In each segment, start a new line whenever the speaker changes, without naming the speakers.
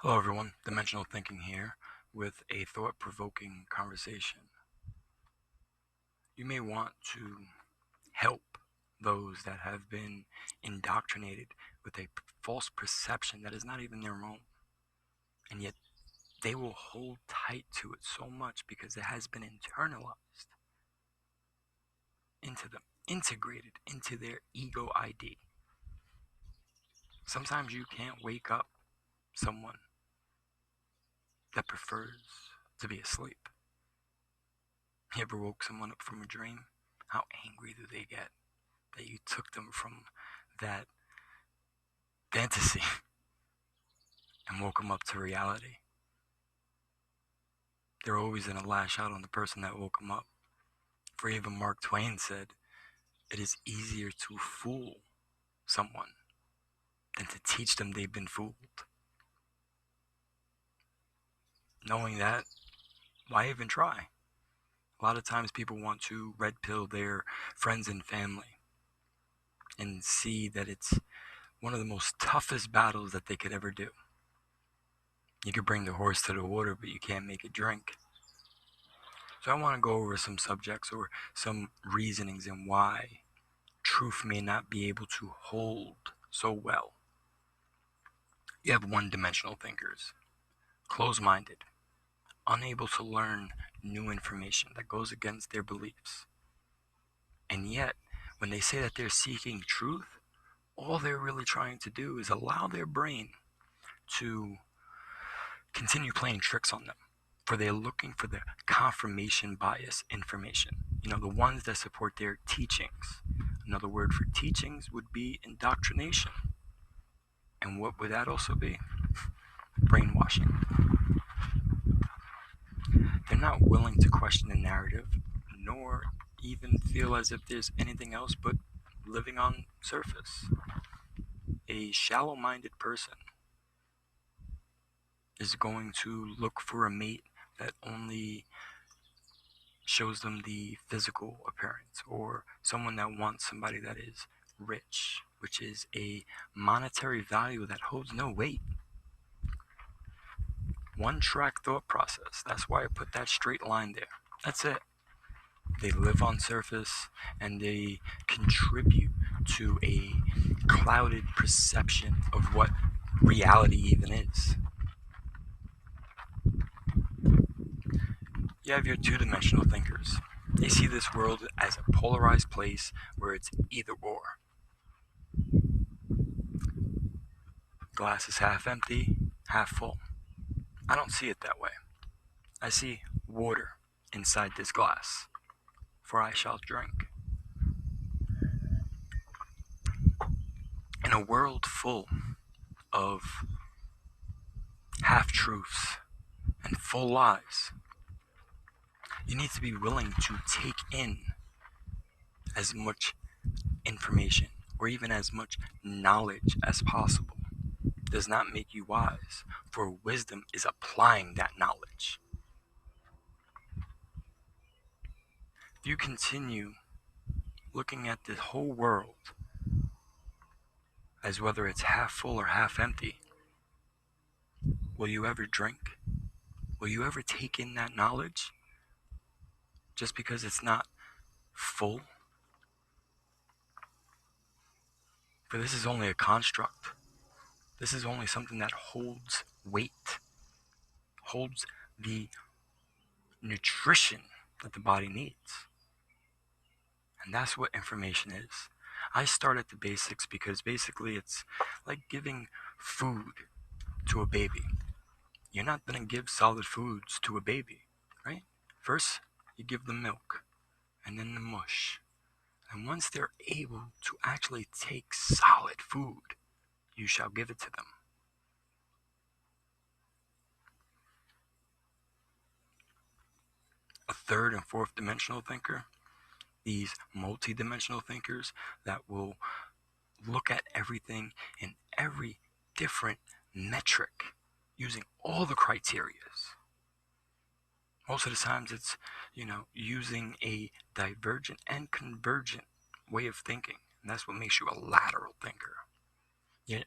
Hello, everyone. Dimensional Thinking here with a thought provoking conversation. You may want to help those that have been indoctrinated with a false perception that is not even their own, and yet they will hold tight to it so much because it has been internalized into them, integrated into their ego ID. Sometimes you can't wake up someone that prefers to be asleep. You ever woke someone up from a dream? How angry do they get that you took them from that fantasy and woke them up to reality? They're always going to lash out on the person that woke them up. For even Mark Twain said, it is easier to fool someone than to teach them they've been fooled. Knowing that, why even try? A lot of times people want to red pill their friends and family and see that it's one of the most toughest battles that they could ever do. You could bring the horse to the water, but you can't make it drink. So I want to go over some subjects or some reasonings and why truth may not be able to hold so well. You have one-dimensional thinkers, closed-minded, unable to learn new information that goes against their beliefs. And yet, when they say that they're seeking truth, all they're really trying to do is allow their brain to continue playing tricks on them. For they're looking for the confirmation bias information. The ones that support their teachings. Another word for teachings would be indoctrination. And what would that also be? Brainwashing. They're not willing to question the narrative, nor even feel as if there's anything else but living on surface. A shallow-minded person is going to look for a mate that only shows them the physical appearance, or someone that wants somebody that is rich, which is a monetary value that holds no weight. One track thought process. That's why I put that straight line there. That's it. They live on surface and they contribute to a clouded perception of what reality even is. You have your two-dimensional thinkers. They see this world as a polarized place where it's either or. Glass is half empty, half full. I don't see it that way. I see water inside this glass, for I shall drink. In a world full of half-truths and full lies, you need to be willing to take in as much information or even as much knowledge as possible. Does not make you wise, for wisdom is applying that knowledge. If you continue looking at the whole world as whether it's half full or half empty, will you ever drink? Will you ever take in that knowledge just because it's not full? For this is only a construct. This is only something that holds weight, holds the nutrition that the body needs. And that's what information is. I start at the basics because basically it's like giving food to a baby. You're not going to give solid foods to a baby, right? First, you give them milk, and then the mush. And once they're able to actually take solid food, you shall give it to them. A third and fourth dimensional thinker, these multi-dimensional thinkers that will look at everything in every different metric using all the criterias. Most of the times it's, using a divergent and convergent way of thinking. And that's what makes you a lateral thinker.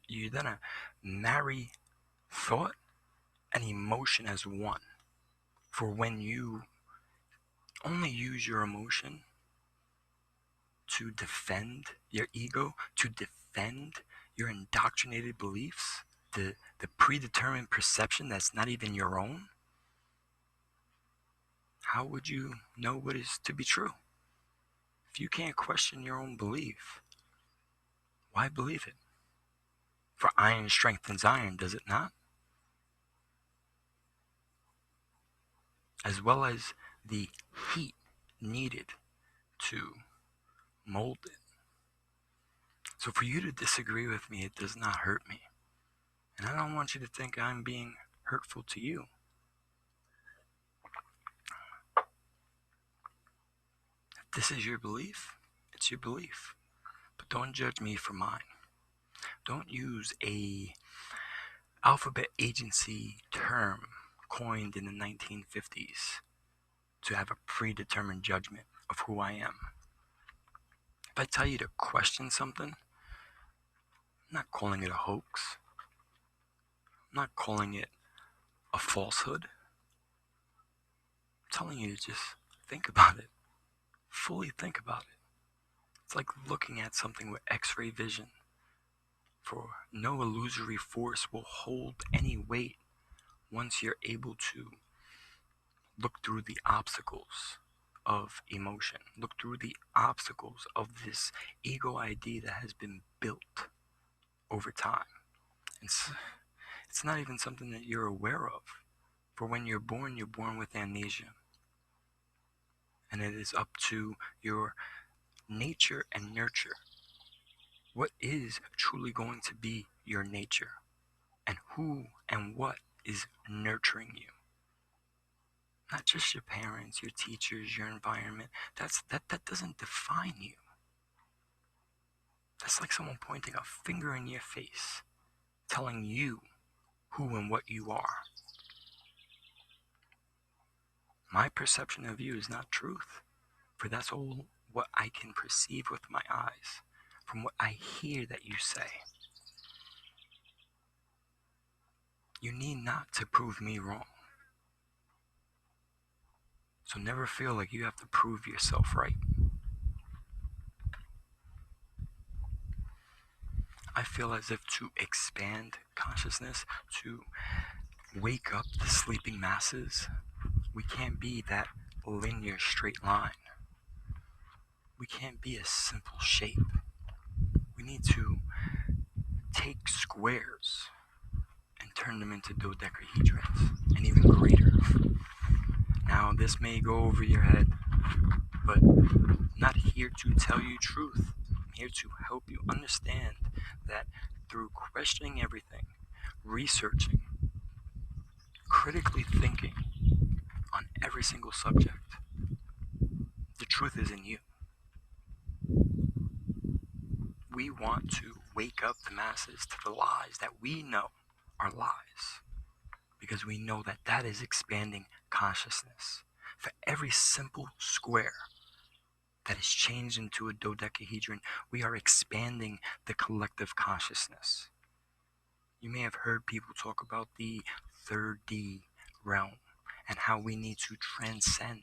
You're gonna marry thought and emotion as one. For when you only use your emotion to defend your ego, to defend your indoctrinated beliefs, the predetermined perception that's not even your own, how would you know what is to be true? If you can't question your own belief, why believe it? For iron strengthens iron, does it not? As well as the heat needed to mold it. So for you to disagree with me, it does not hurt me. And I don't want you to think I'm being hurtful to you. If this is your belief, it's your belief. But don't judge me for mine. Don't use a alphabet agency term coined in the 1950s to have a predetermined judgment of who I am. If I tell you to question something, I'm not calling it a hoax. I'm not calling it a falsehood. I'm telling you to just think about it. Fully think about it. It's like looking at something with X-ray vision. For no illusory force will hold any weight once you're able to look through the obstacles of emotion, look through the obstacles of this ego ID that has been built over time. It's not even something that you're aware of. For when you're born with amnesia. And it is up to your nature and nurture. What is truly going to be your nature? And who and what is nurturing you? Not just your parents, your teachers, your environment. That doesn't define you. That's like someone pointing a finger in your face, telling you who and what you are. My perception of you is not truth, for that's all what I can perceive with my eyes, from what I hear that you say. You need not to prove me wrong. So never feel like you have to prove yourself right. I feel as if to expand consciousness, to wake up the sleeping masses, we can't be that linear straight line. We can't be a simple shape. We need to take squares and turn them into dodecahedrons and even greater. Now, this may go over your head, but I'm not here to tell you truth. I'm here to help you understand that through questioning everything, researching, critically thinking on every single subject, the truth is in you. We want to wake up the masses to the lies that we know are lies, because we know that that is expanding consciousness. For every simple square that is changed into a dodecahedron, we are expanding the collective consciousness. You may have heard people talk about the third D realm and how we need to transcend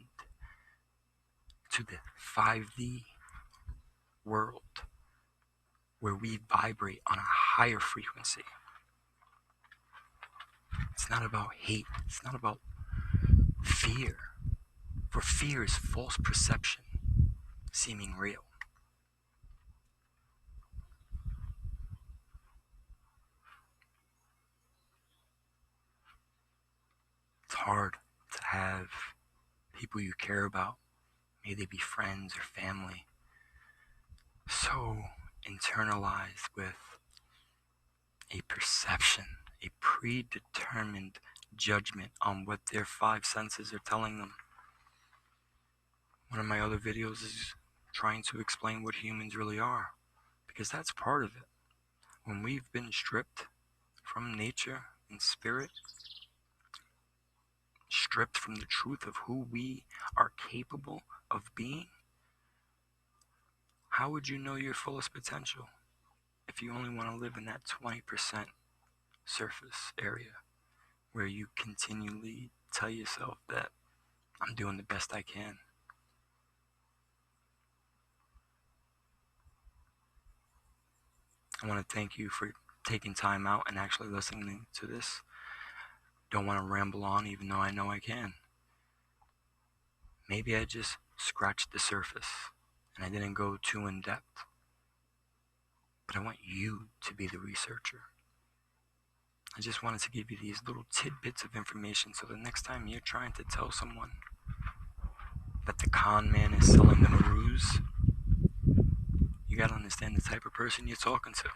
to the 5D world where we vibrate on a higher frequency. It's not about hate. It's not about fear. For fear is false perception seeming real. It's hard to have people you care about, may they be friends or family, so internalized with a perception, a predetermined judgment on what their five senses are telling them. One of my other videos is trying to explain what humans really are, because that's part of it. When we've been stripped from nature and spirit, stripped from the truth of who we are capable of being, how would you know your fullest potential if you only want to live in that 20% surface area? where you continually tell yourself that I'm doing the best I can. I want to thank you for taking time out and actually listening to this. Don't want to ramble on, even though I know I can. Maybe I just scratched the surface and I didn't go too in depth. But I want you to be the researcher. I just wanted to give you these little tidbits of information so the next time you're trying to tell someone that the con man is selling them a ruse, you gotta understand the type of person you're talking to.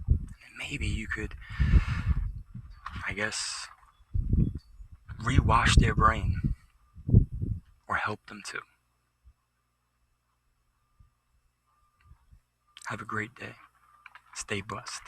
And maybe you could, I guess, rewash their brain or help them to. Have a great day. Stay blessed.